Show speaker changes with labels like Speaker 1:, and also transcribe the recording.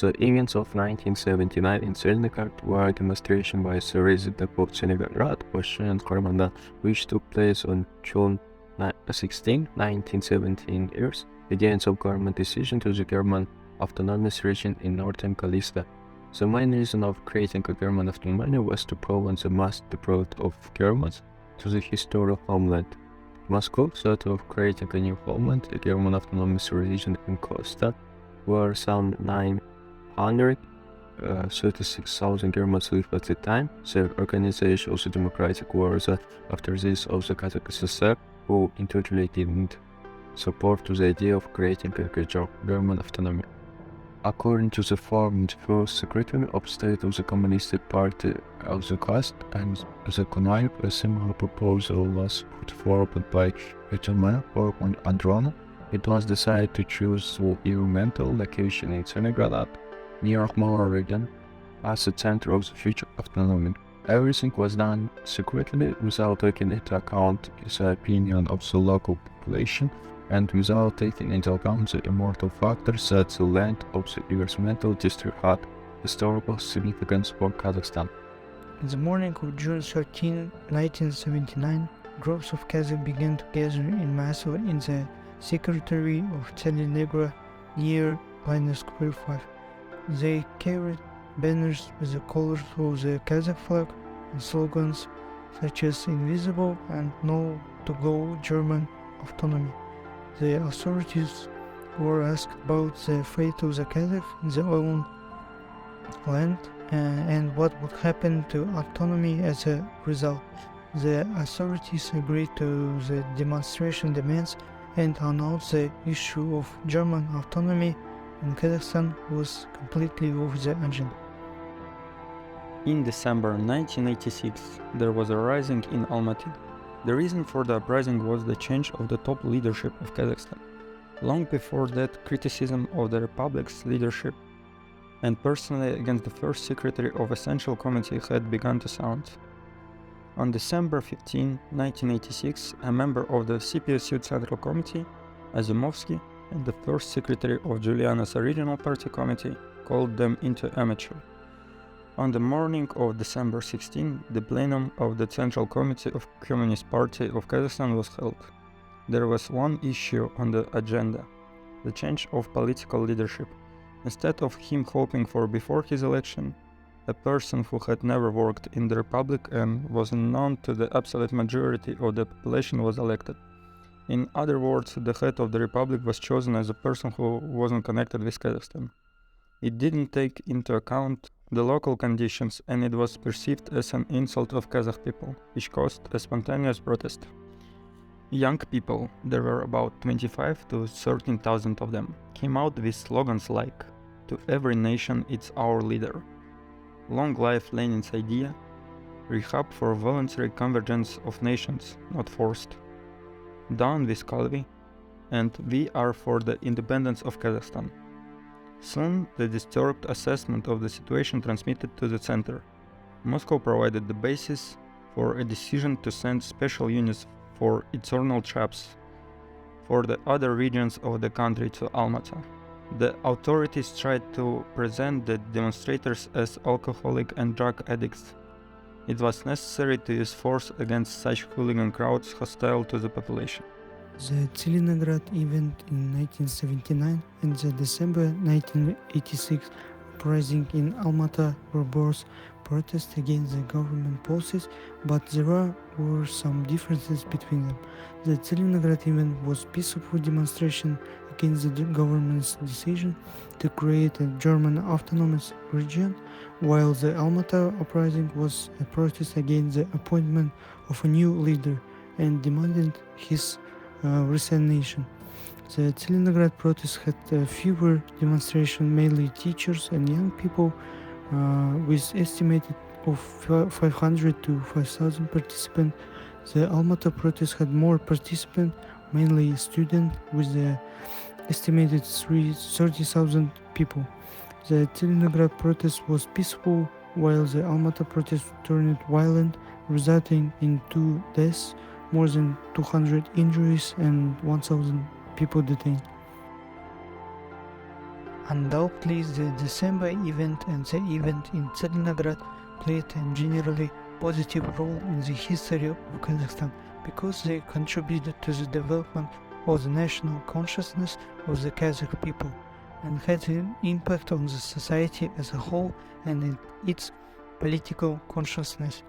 Speaker 1: The events of 1979 in Tselinograd were a demonstration by the resident of Tselinograd, Baurzhan and Karim, which took place on June 16, 1917 years, against of government decision to the German autonomous region in northern Galicia. The main reason of creating a German autonomy was to prevent the mass deport of Germans to the historic homeland. Moscow thought of creating a new homeland, a German autonomous region in Costa, where some 936,000 Germans lived at the time. The organization of the Democratic Wars after this of the Kazakh SSR, who intuitively didn't support to the idea of creating a German autonomy. According to the former first Secretary of State of the Communist Party of the Coast and the Connive, a similar proposal was put forward by Adilzhan or Andron. It was decided to choose the environmental location in Tselinograd, near Akhmar region, as the center of the future autonomy. Everything was done secretly without taking into account the opinion of the local population and without taking into account the immortal factors that the land of the environmental district had historical significance for Kazakhstan.
Speaker 2: In the morning of June 13, 1979, groups of Kazakhs began to gather in mass in the secretary of Tselinograd near Pioneer Square 5. They carried banners with the colors of the Kazakh flag and slogans such as "Invisible" and "No to Go German Autonomy." The authorities were asked about the fate of the Kazakh in their own land and what would happen to autonomy as a result. The authorities agreed to the demonstration demands and announced the issue of German autonomy in Kazakhstan was completely off the agenda.
Speaker 3: In December 1986, there was a rising in Alma-Ata. The reason for the uprising was the change of the top leadership of Kazakhstan. Long before that, criticism of the republic's leadership and personally against the first secretary of a central committee had begun to sound. On December 15, 1986, a member of the CPSU Central Committee, Azimovsky, and the first secretary of Juliana's original party committee called them into amateur. On the morning of December 16, the plenum of the Central Committee of Communist Party of Kazakhstan was held. There was one issue on the agenda, the change of political leadership. Instead of him hoping for before his election, a person who had never worked in the Republic and was known to the absolute majority of the population was elected. In other words, the head of the Republic was chosen as a person who wasn't connected with Kazakhstan. It didn't take into account the local conditions and it was perceived as an insult of Kazakh people, which caused a spontaneous protest. Young people, there were about 25 to 13,000 of them, came out with slogans like, "To every nation it's our leader," "Long life Lenin's idea," "Rehab for voluntary convergence of nations, not forced," "Down with Calvi," and "We are for the independence of Kazakhstan." Soon, the disturbed assessment of the situation transmitted to the center. Moscow provided the basis for a decision to send special units for eternal traps for the other regions of the country to Alma-Ata. The authorities tried to present the demonstrators as alcoholic and drug addicts. It was necessary to use force against such hooligan crowds hostile to the population.
Speaker 2: The Tselinograd event in 1979 and the December 1986 uprising in Alma-Ata were both protests against the government policies, but there were some differences between them. The Tselinograd event was peaceful demonstration against the government's decision to create a German autonomous region, while the Alma-Ata uprising was a protest against the appointment of a new leader and demanded his resignation. The Tselinograd protests had fewer demonstrations, mainly teachers and young people, with estimated of 500 to 5,000 participants. The Alma-Ata protest had more participants, mainly students, with the estimated 30,000 people. The Tselinograd protest was peaceful, while the Alma-Ata protest turned violent, resulting in 2 deaths, more than 200 injuries, and 1,000 people detained. Undoubtedly, the December event and the event in Tselinograd played a generally positive role in the history of Kazakhstan because they contributed to the development of the national consciousness of the Kazakh people and had an impact on the society as a whole and in its political consciousness.